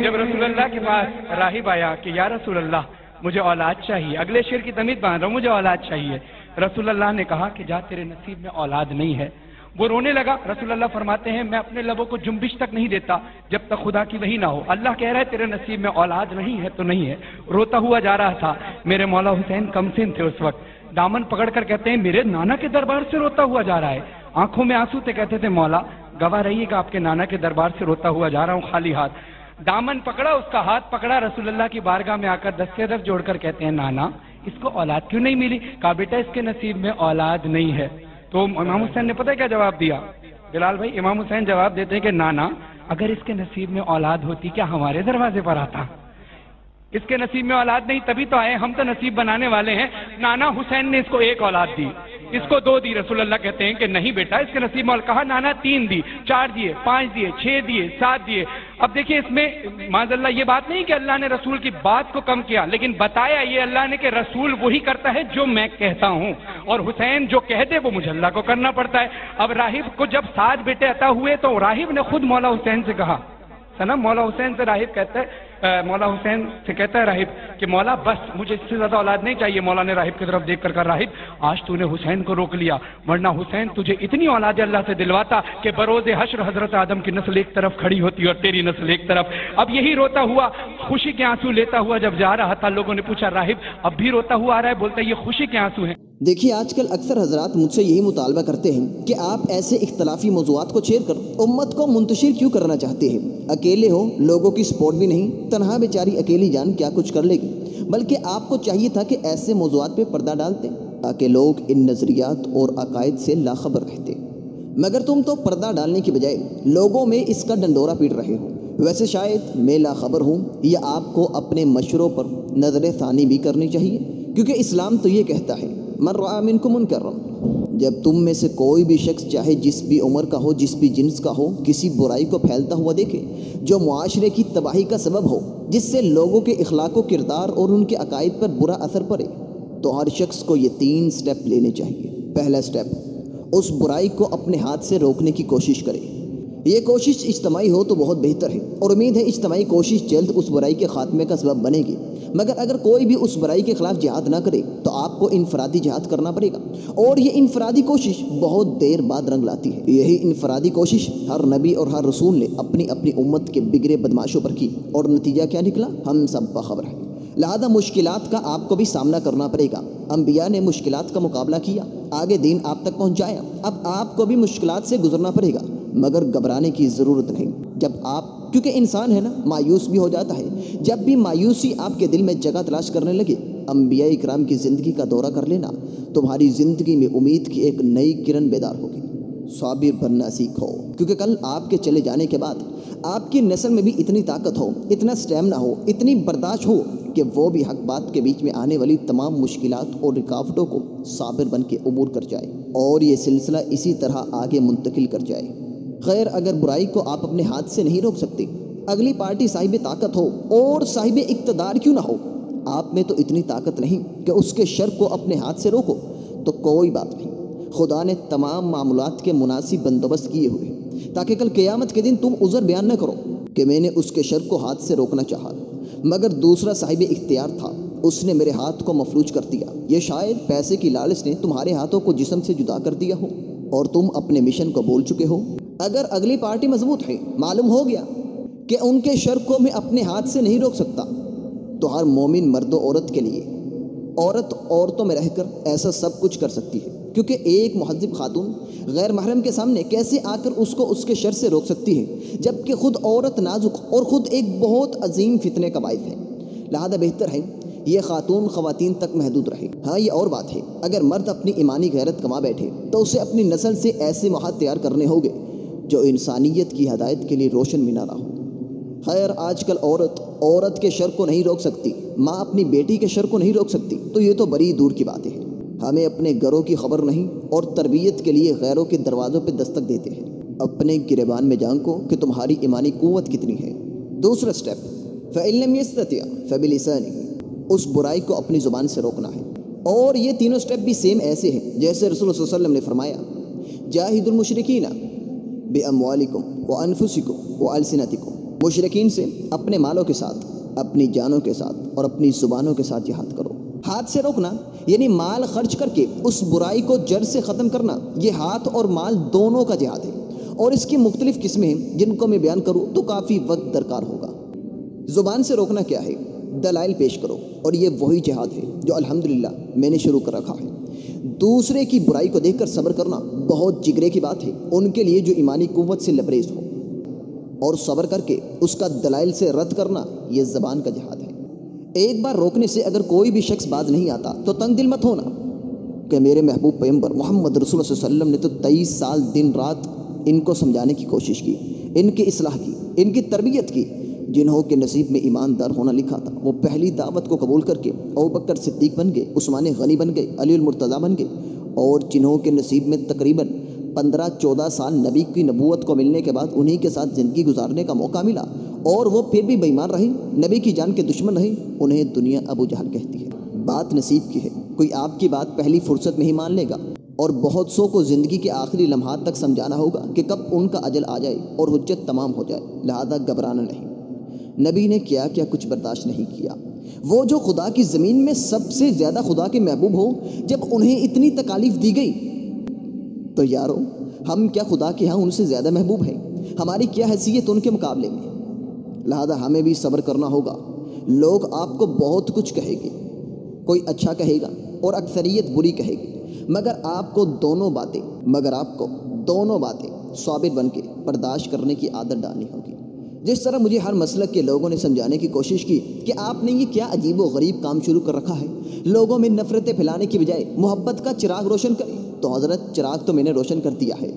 جب رسول اللہ کے پاس راہب آیا کہ یا رسول اللہ مجھے اولاد چاہیے، اگلے شعر کی تمید باندھ رہا ہوں، مجھے اولاد چاہیے، رسول اللہ نے کہا کہ جا تیرے نصیب میں اولاد نہیں ہے۔ وہ رونے لگا۔ رسول اللہ فرماتے ہیں میں اپنے لبوں کو جنبش تک نہیں دیتا جب تک خدا کی وحی نہ ہو۔ اللہ کہہ رہا ہے تیرے نصیب میں اولاد نہیں ہے تو نہیں ہے۔ روتا ہوا جا رہا تھا۔ میرے مولا حسین کم سن تھے اس وقت، دامن پکڑ کر کہتے ہیں میرے نانا کے دربار سے روتا ہوا جا رہا ہے، آنکھوں میں آنسو تھے، کہتے تھے مولا گواہ رہیے گا آپ کے نانا کے دربار سے روتا ہوا جا رہا ہوں خالی ہاتھ۔ دامن پکڑا، اس کا ہاتھ پکڑا، رسول اللہ کی بارگاہ میں آ کر دستے دست جوڑ کر کہتے ہیں نانا اس کو اولاد کیوں نہیں ملی؟ کہا بیٹا اس کے نصیب میں اولاد نہیں ہے۔ تو امام حسین نے پتہ کیا جواب دیا؟ بلال بھائی، امام حسین جواب دیتے ہیں کہ نانا اگر اس کے نصیب میں اولاد ہوتی کیا ہمارے دروازے پر آتا؟ اس کے نصیب میں اولاد نہیں تبھی تو آئے، ہم تو نصیب بنانے والے ہیں۔ نانا حسین نے اس کو ایک اولاد دی، اس کو 2 دی۔ رسول اللہ کہتے ہیں کہ نہیں بیٹا اس کے نصیب میں، کہا نانا 3 دی، 4 دیے، 5 دیے، 6 دیے، 7 دیے۔ اب دیکھیں اس میں معاذ اللہ یہ بات نہیں کہ اللہ نے رسول کی بات کو کم کیا، لیکن بتایا یہ اللہ نے کہ رسول وہی کرتا ہے جو میں کہتا ہوں، اور حسین جو کہہ دے وہ مجھے اللہ کو کرنا پڑتا ہے۔ اب راہب کو جب 7 بیٹے عطا ہوئے تو راہب نے خود مولا حسین سے کہا، سنا مولا حسین سے راہب کہتا ہے، مولا حسین سے کہتا ہے راہب کہ مولا بس مجھے اس سے زیادہ اولاد نہیں چاہیے۔ مولا نے راہب کی طرف دیکھ کر کہا راہب آج تو نے حسین کو روک لیا، ورنہ حسین تجھے اتنی اولاد اللہ سے دلواتا کہ بروز حشر حضرت آدم کی نسل ایک طرف کھڑی ہوتی اور تیری نسل ایک طرف۔ اب یہی روتا ہوا خوشی کے آنسو لیتا ہوا جب جا رہا تھا، لوگوں نے پوچھا راہب اب بھی روتا ہوا آ رہا ہے؟ بولتا ہے یہ خوشی کے آنسو ہیں۔ دیکھیے آج کل اکثر حضرات مجھ سے یہی مطالبہ کرتے ہیں کہ آپ ایسے اختلافی موضوعات کو چھیڑ کر امت کو منتشر کیوں کرنا چاہتے ہیں؟ اکیلے ہو، لوگوں کی سپورٹ بھی نہیں، تنہا بیچاری اکیلی جان کیا کچھ کر لے گی؟ بلکہ آپ کو چاہیے تھا کہ ایسے موضوعات پہ پردہ ڈالتے تاکہ لوگ ان نظریات اور عقائد سے لاخبر رہتے، مگر تم تو پردہ ڈالنے کی بجائے لوگوں میں اس کا ڈنڈورا پیٹ رہے ہو۔ ویسے شاید میں لاخبر ہوں یا آپ کو اپنے مشوروں پر نظر ثانی بھی کرنی چاہیے، کیونکہ اسلام تو یہ کہتا ہے من رأى منکم منکرا، جب تم میں سے کوئی بھی شخص چاہے جس بھی عمر کا ہو، جس بھی جنس کا ہو، کسی برائی کو پھیلتا ہوا دیکھے جو معاشرے کی تباہی کا سبب ہو، جس سے لوگوں کے اخلاق و کردار اور ان کے عقائد پر برا اثر پڑے، تو ہر شخص کو یہ 3 سٹیپ لینے چاہیے۔ پہلا سٹیپ، اس برائی کو اپنے ہاتھ سے روکنے کی کوشش کرے۔ یہ کوشش اجتماعی ہو تو بہت بہتر ہے، اور امید ہے اجتماعی کوشش جلد اس برائی کے خاتمے کا سبب بنے گی۔ مگر اگر کوئی بھی اس برائی کے خلاف جہاد نہ کرے تو آپ کو انفرادی جہاد کرنا پڑے گا، اور یہ انفرادی کوشش بہت دیر بعد رنگ لاتی ہے۔ یہی انفرادی کوشش ہر نبی اور ہر رسول نے اپنی اپنی امت کے بگڑے بدماشوں پر کی، اور نتیجہ کیا نکلا ہم سب باخبر ہیں۔ لہذا مشکلات کا آپ کو بھی سامنا کرنا پڑے گا۔ انبیاء نے مشکلات کا مقابلہ کیا، آگے دین آپ تک پہنچایا، اب آپ کو بھی مشکلات سے گزرنا پڑے گا، مگر گھبرانے کی ضرورت نہیں۔ جب آپ، کیونکہ انسان ہے نا، مایوس بھی ہو جاتا ہے، جب بھی مایوسی آپ کے دل میں جگہ تلاش کرنے لگے، انبیاء اکرام کی زندگی کا دورہ کر لینا، تمہاری زندگی میں امید کی ایک نئی کرن بیدار ہوگی۔ صابر بننا سیکھو، کیونکہ کل آپ کے چلے جانے کے بعد آپ کی نسل میں بھی اتنی طاقت ہو، اتنا سٹیمنا ہو، اتنی برداشت ہو کہ وہ بھی حق بات کے بیچ میں آنے والی تمام مشکلات اور رکاوٹوں کو صابر بن کے عبور کر جائے، اور یہ سلسلہ اسی طرح آگے منتقل کر جائے۔ خیر، اگر برائی کو آپ اپنے ہاتھ سے نہیں روک سکتے، اگلی پارٹی صاحب طاقت ہو اور صاحب اقتدار کیوں نہ ہو، آپ میں تو اتنی طاقت نہیں کہ اس کے شر کو اپنے ہاتھ سے روکو، تو کوئی بات نہیں، خدا نے تمام معاملات کے مناسب بندوبست کیے ہوئے ہیں، تاکہ کل قیامت کے دن تم عذر بیان نہ کرو کہ میں نے اس کے شر کو ہاتھ سے روکنا چاہا، مگر دوسرا صاحب اختیار تھا، اس نے میرے ہاتھ کو مفلوج کر دیا۔ یہ شاید پیسے کی لالچ نے تمہارے ہاتھوں کو جسم سے جدا کر دیا ہو، اور تم اپنے مشن کو بھول چکے ہو۔ اگر اگلی پارٹی مضبوط ہے، معلوم ہو گیا کہ ان کے شر کو میں اپنے ہاتھ سے نہیں روک سکتا، تو ہر مومن مرد و عورت کے لیے، عورت عورتوں میں رہ کر ایسا سب کچھ کر سکتی ہے، کیونکہ ایک مہذب خاتون غیر محرم کے سامنے کیسے آ کر اس کو اس کے شر سے روک سکتی ہے، جبکہ خود عورت نازک اور خود ایک بہت عظیم فتنے کا باعث ہے۔ لہذا بہتر ہے یہ خاتون خواتین تک محدود رہے۔ ہاں، یہ اور بات ہے، اگر مرد اپنی ایمانی غیرت کما بیٹھے تو اسے اپنی نسل سے ایسے محاذ تیار کرنے ہوں گے جو انسانیت کی ہدایت کے لیے روشن مینارہ ہو۔ خیر، آج کل عورت کے شر کو نہیں روک سکتی، ماں اپنی بیٹی کے شر کو نہیں روک سکتی، تو یہ تو بڑی دور کی بات ہے۔ ہمیں اپنے گھروں کی خبر نہیں، اور تربیت کے لیے غیروں کے دروازوں پہ دستک دیتے ہیں۔ اپنے گریبان میں جانکو کہ تمہاری ایمانی قوت کتنی ہے۔ دوسرا سٹیپ، فَإِن لَمْ يَسْتَطِعْ فَبِلِسَانِهِ، اس برائی کو اپنی زبان سے روکنا ہے۔ اور یہ تینوں سٹیپ بھی سیم ایسے ہیں جیسے رسول اللہ صلی اللہ علیہ وسلم نے فرمایا، جاہد المشرکین بِأَمْوَالِكُمْ وَأَنفُسِكُمْ وَأَلْسِنَتِكُمْ، مشرکین سے اپنے مالوں کے ساتھ، اپنی جانوں کے ساتھ اور اپنی زبانوں کے ساتھ جہاد کرو۔ ہاتھ سے روکنا یعنی مال خرچ کر کے اس برائی کو جڑ سے ختم کرنا، یہ ہاتھ اور مال دونوں کا جہاد ہے، اور اس کی مختلف قسمیں ہیں جن کو میں بیان کروں تو کافی وقت درکار ہوگا۔ زبان سے روکنا کیا ہے؟ دلائل پیش کرو، اور یہ وہی جہاد ہے جو الحمدللہ میں نے شروع کر رکھا ہے۔ دوسرے کی برائی کو دیکھ کر صبر کرنا بہت جگرے کی بات ہے ان کے لیے جو ایمانی قوت سے لبریز ہو، اور صبر کر کے اس کا دلائل سے رد کرنا یہ زبان کا جہاد ہے۔ ایک بار روکنے سے اگر کوئی بھی شخص باز نہیں آتا تو تنگ دل مت ہونا کہ میرے محبوب پیغمبر محمد رسول اللہ صلی اللہ علیہ وسلم نے تو 23 سال دن رات ان کو سمجھانے کی کوشش کی، ان کی اصلاح کی، ان کی تربیت کی۔ جنہوں کے نصیب میں ایماندار ہونا لکھا تھا وہ پہلی دعوت کو قبول کر کے ابوبکر صدیق بن گئے، عثمان غنی بن گئے، علی المرتضیٰ بن گئے، اور جنہوں کے نصیب میں تقریباً 15-14 سال نبی کی نبوت کو ملنے کے بعد انہی کے ساتھ زندگی گزارنے کا موقع ملا اور وہ پھر بھی بے ایمان رہے، نبی کی جان کے دشمن رہے، انہیں دنیا ابو جہل کہتی ہے۔ بات نصیب کی ہے، کوئی آپ کی بات پہلی فرصت میں ہی مان لے گا، اور بہت سو کو زندگی کے آخری لمحات تک سمجھانا ہوگا کہ کب ان کا اجل آ جائے اور حجت تمام ہو جائے، لہذا گھبرانا نہیں۔ نبی نے کیا کچھ برداشت نہیں کیا، وہ جو خدا کی زمین میں سب سے زیادہ خدا کے محبوب ہو، جب انہیں اتنی تکالیف دی گئی تو یارو ہم کیا خدا کے ہاں ان سے زیادہ محبوب ہیں؟ ہماری کیا حیثیت ان کے مقابلے میں؟ لہذا ہمیں بھی صبر کرنا ہوگا۔ لوگ آپ کو بہت کچھ کہے گے، کوئی اچھا کہے گا اور اکثریت بری کہے گی، مگر آپ کو دونوں باتیں صابر بن کے برداشت کرنے کی عادت ڈالنی ہوگی۔ جس طرح مجھے ہر مسلک کے لوگوں نے سمجھانے کی کوشش کی کہ آپ نے یہ کیا عجیب و غریب کام شروع کر رکھا ہے، لوگوں میں نفرتیں پھیلانے کی بجائے محبت کا چراغ روشن کریں، تو حضرت چراغ تو میں نے روشن کر دیا ہے،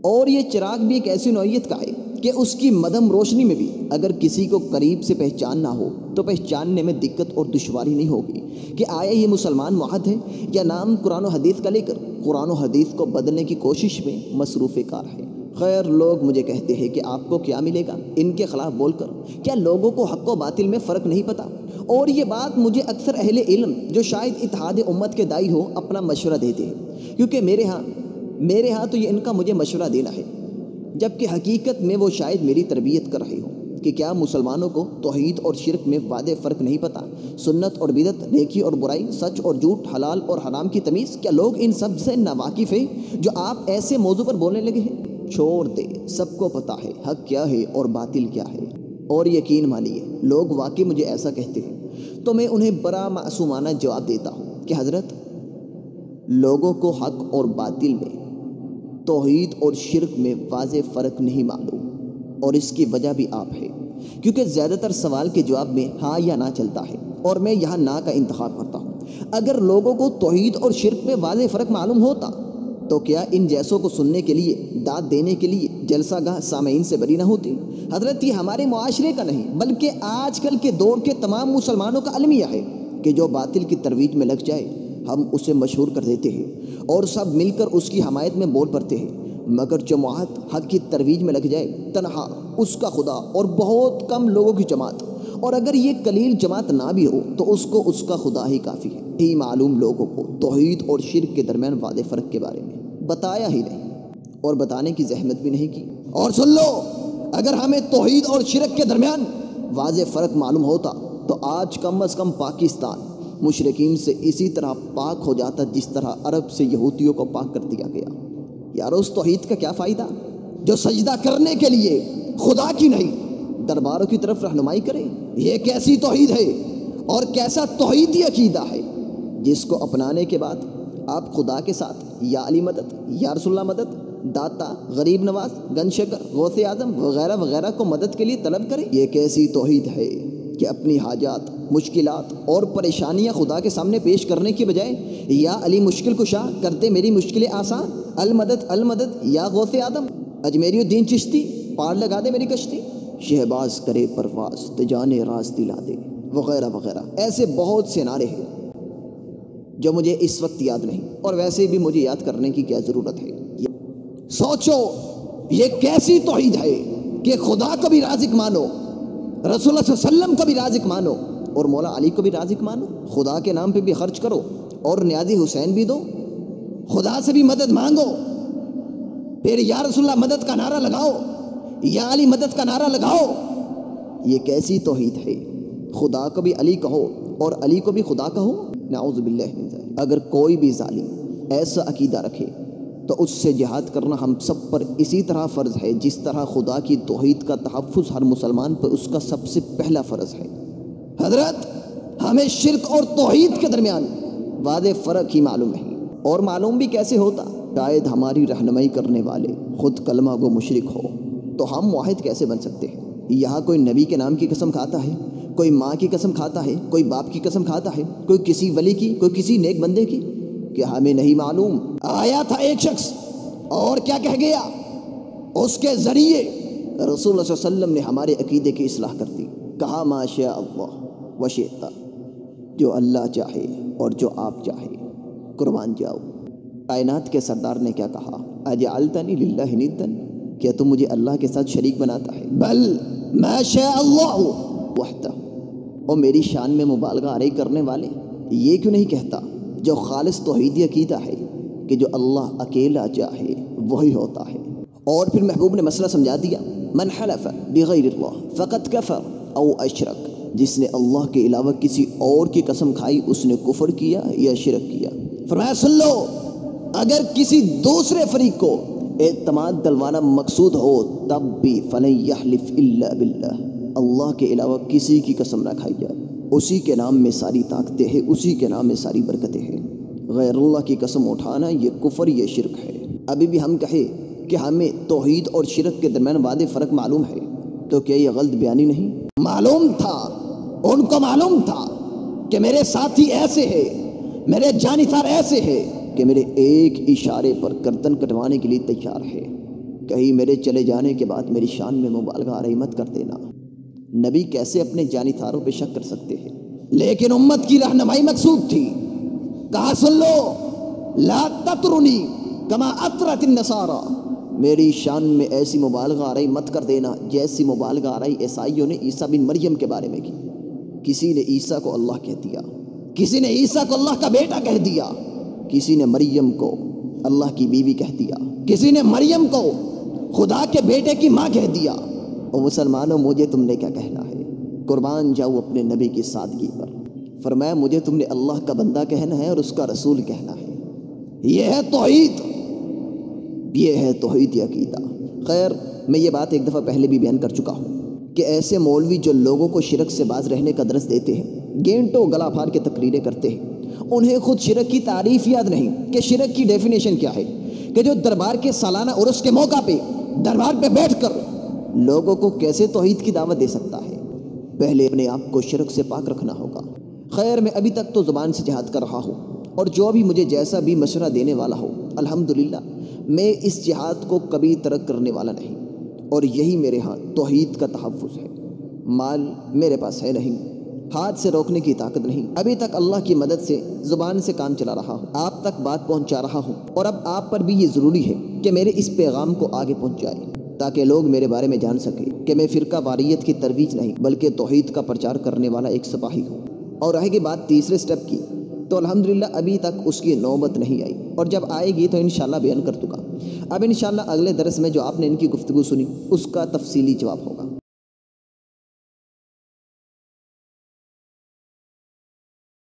اور یہ چراغ بھی ایک ایسی نوعیت کا ہے کہ اس کی مدھم روشنی میں بھی اگر کسی کو قریب سے پہچاننا ہو تو پہچاننے میں دقت اور دشواری نہیں ہوگی کہ آیا یہ مسلمان معاہد ہے یا نام قرآن و حدیث کا لے کر قرآن و حدیث کو بدلنے کی کوشش میں مصروف کار ہے۔ خیر، لوگ مجھے کہتے ہیں کہ آپ کو کیا ملے گا ان کے خلاف بول کر؟ کیا لوگوں کو حق و باطل میں فرق نہیں پتا؟ اور یہ بات مجھے اکثر اہل علم جو شاید اتحاد امت کے داعی ہو اپنا مشورہ دیتے ہیں، کیونکہ میرے ہاں تو یہ ان کا مجھے مشورہ دینا ہے، جبکہ حقیقت میں وہ شاید میری تربیت کر رہے ہوں کہ کیا مسلمانوں کو توحید اور شرک میں واضح فرق نہیں پتا؟ سنت اور بدعت، نیکی اور برائی، سچ اور جھوٹ، حلال اور حرام کی تمیز، کیا لوگ ان سب سے ناواقف ہیں جو آپ ایسے موضوع پر بولنے لگے ہیں؟ چھوڑ دے، سب کو پتا ہے حق کیا ہے اور باطل کیا ہے، اور یقین مانیے لوگ واقعی مجھے ایسا کہتے ہیں تو میں انہیں بڑا معصومانہ جواب دیتا ہوں کہ حضرت، لوگوں کو حق اور باطل میں، توحید اور شرک میں واضح فرق نہیں معلوم، اور اس کی وجہ بھی آپ ہے، کیونکہ زیادہ تر سوال کے جواب میں ہاں یا نہ چلتا ہے، اور میں یہاں نہ کا انتخاب کرتا ہوں۔ اگر لوگوں کو توحید اور شرک میں واضح فرق معلوم ہوتا تو کیا ان جیسوں کو سننے کے لیے، داد دینے کے لیے جلسہ گاہ سامعین سے بری نہ ہوتی؟ حضرت، یہ ہمارے معاشرے کا نہیں بلکہ آج کل کے دور کے تمام مسلمانوں کا المیہ ہے کہ جو باطل کی ترویج میں لگ جائے ہم اسے مشہور کر دیتے ہیں اور سب مل کر اس کی حمایت میں بول پڑتے ہیں، مگر جو معاہد حق کی ترویج میں لگ جائے تنہا اس کا خدا اور بہت کم لوگوں کی جماعت، اور اگر یہ قلیل جماعت نہ بھی ہو تو اس کو اس کا خدا ہی کافی ہے، ہی معلوم لوگوں کو توحید اور شرک کے درمیان واضح فرق کے بارے میں بتایا ہی نہیں اور بتانے کی زحمت بھی نہیں کی۔ اور سن لو، اگر ہمیں توحید اور شرک کے درمیان واضح فرق معلوم ہوتا تو آج کم از کم پاکستان مشرکین سے اسی طرح پاک ہو جاتا جس طرح عرب سے یہودیوں کو پاک کر دیا گیا۔ یار، اس توحید کا کیا فائدہ جو سجدہ کرنے کے لیے خدا کی نہیں درباروں کی طرف رہنمائی کرے؟ یہ کیسی توحید ہے اور کیسا توحیدی عقیدہ ہے جس کو اپنانے کے بعد آپ خدا کے ساتھ یا علی مدد، یا رسول اللہ مدد، داتا، غریب نواز، گن شکر، غوث اعظم وغیرہ وغیرہ کو مدد کے لیے طلب کریں؟ یہ کیسی توحید ہے کہ اپنی حاجات، مشکلات اور پریشانیاں خدا کے سامنے پیش کرنے کی بجائے یا علی مشکل کشا کرتے میری مشکلیں آسان، المدد المدد یا غوث اعظم، اجمیری الدین چشتی پار لگا دے میری کشتی، شہباز کرے پرواز تجانے راز دلا دے، وغیرہ وغیرہ، ایسے بہت سے نعرے ہیں جو مجھے اس وقت یاد نہیں، اور ویسے بھی مجھے یاد کرنے کی کیا ضرورت ہے۔ سوچو یہ کیسی توحید ہے کہ خدا کو بھی رازق مانو، رسول اللہ صلی اللہ علیہ وسلم کو بھی رازق مانو، اور مولا علی کو بھی رازق مانو، خدا کے نام پہ بھی خرچ کرو اور نیازی حسین بھی دو، خدا سے بھی مدد مانگو، پھر یا رسول اللہ مدد کا نعرہ لگاؤ، یا علی مدد کا نعرہ لگاؤ، یہ کیسی توحید ہے؟ خدا کو بھی علی کہو اور علی کو بھی خدا کہو؟ نعوذ باللہ من ذالک۔ اگر کوئی بھی ظالم ایسا عقیدہ رکھے تو اس سے جہاد کرنا ہم سب پر اسی طرح فرض ہے جس طرح خدا کی توحید کا تحفظ ہر مسلمان پر اس کا سب سے پہلا فرض ہے۔ حضرت، ہمیں شرک اور توحید کے درمیان واضح فرق ہی معلوم نہیں، اور معلوم بھی کیسے ہوتا؟ شاید ہماری رہنمائی کرنے والے خود کلمہ گو مشرک ہو تو ہم موحد کیسے بن سکتے ہیں؟ یہاں کوئی نبی کے نام کی قسم کھاتا ہے، کوئی ماں کی قسم کھاتا ہے، کوئی باپ کی قسم کھاتا ہے، کوئی کسی ولی کی، کوئی کسی نیک بندے کی، کہ ہمیں نہیں معلوم؟ آیا تھا ایک شخص اور کیا کہہ گیا؟ اس کے ذریعے رسول اللہ صلی اللہ علیہ وسلم نے ہمارے عقیدے کی اصلاح کر دی۔ کہا ما شاء اللہ و شئت، جو اللہ چاہے اور جو آپ چاہے، قربان جاؤ۔ کائنات کے سردار نے کیا کہا؟ اجعلتنی للہ ندا، کیا تم مجھے اللہ کے ساتھ شریک بناتا ہے؟ بل ما شاء اللہ وحدہ، اور میری شان میں مبالغہ آرائی کرنے والے یہ کیوں نہیں کہتا جو خالص توحیدی عقیدہ ہے کہ جو اللہ اکیلا چاہے وہی ہوتا ہے؟ اور پھر محبوب نے مسئلہ سمجھا دیا، من حلف بغیر اللہ فقد کفر او اشرک، جس نے اللہ کے علاوہ کسی اور کی قسم کھائی اس نے کفر کیا یا شرک کیا۔ فرمایا سن لو، اگر کسی دوسرے فریق کو اعتماد دلوانا مقصود ہو تب بھی فلن یحلف الا باللہ، اللہ کے علاوہ کسی کی قسم نہ کھائی جائے، اسی کے نام میں ساری طاقتیں ہیں، اسی کے نام میں ساری برکتیں ہیں۔ غیر اللہ کی قسم اٹھانا یہ کفر، یہ شرک ہے۔ ابھی بھی ہم کہیں کہ ہمیں توحید اور شرک کے درمیان واضح فرق معلوم ہے تو کیا یہ غلط بیانی نہیں؟ معلوم تھا، ان کو معلوم تھا کہ میرے ساتھی ایسے ہیں، میرے جانثار ایسے ہیں کہ میرے ایک اشارے پر گردن کٹوانے کے لیے تیار ہے۔ کہیں میرے چلے جانے کے بعد میری شان میں مبالغہ آرائی مت کر دینا۔ نبی کیسے اپنے جانثاروں پہ شک کر سکتے ہیں؟ لیکن امت کی رہنمائی مقصود تھی۔ کہا سن لو، لا تطرنی کما اطرت النصارى، میری شان میں ایسی مبالغہ آرائی مت کر دینا جیسی مبالغہ آرائی عیسائیوں نے عیسیٰ بن مریم کے بارے میں کی۔ کسی نے عیسیٰ کو اللہ کہہ دیا، کسی نے عیسیٰ کو اللہ کا بیٹا کہہ دیا، کسی نے مریم کو اللہ کی بیوی کہہ دیا، کسی نے مریم کو خدا کے بیٹے کی ماں کہہ دیا۔ اور مسلمانوں، مجھے تم نے کیا کہنا ہے؟ قربان جاؤ اپنے نبی کی سادگی پر۔ فرمایا مجھے تم نے اللہ کا بندہ کہنا ہے اور اس کا رسول کہنا ہے۔ یہ ہے توحید، یہ ہے توحید عقیدہ۔ خیر، میں یہ بات ایک دفعہ پہلے بھی بیان کر چکا ہوں کہ ایسے مولوی جو لوگوں کو شرک سے باز رہنے کا درس دیتے ہیں، گھنٹوں گلا پھاڑ کے تقریریں کرتے ہیں، انہیں خود شرک کی تعریف یاد نہیں کہ شرک کی ڈیفینیشن کیا ہے، کہ جو دربار کے سالانہ عرس کے موقع پہ دربار پہ بیٹھ کر لوگوں کو کیسے توحید کی دعوت دے سکتا ہے؟ پہلے اپنے آپ کو شرک سے پاک رکھنا ہوگا۔ خیر، میں ابھی تک تو زبان سے جہاد کر رہا ہوں، اور جو بھی مجھے جیسا بھی مشورہ دینے والا ہو، الحمدللہ میں اس جہاد کو کبھی ترک کرنے والا نہیں، اور یہی میرے ہاں توحید کا تحفظ ہے۔ مال میرے پاس ہے نہیں، ہاتھ سے روکنے کی طاقت نہیں، ابھی تک اللہ کی مدد سے زبان سے کام چلا رہا ہوں، آپ تک بات پہنچا رہا ہوں، اور اب آپ پر بھی یہ ضروری ہے کہ میرے اس پیغام کو آگے پہنچائے تاکہ لوگ میرے بارے میں جان سکیں کہ میں فرقہ واریت کی ترویج نہیں بلکہ توحید کا پرچار کرنے والا ایک سپاہی ہوں۔ اور رہے گی بات تیسرے سٹیپ کی، تو الحمدللہ ابھی تک اس کی نوبت نہیں آئی، اور جب آئے گی تو انشاءاللہ بیان کر دوں گا۔ اب انشاءاللہ اگلے درس میں جو آپ نے ان کی گفتگو سنی اس کا تفصیلی جواب ہوگا۔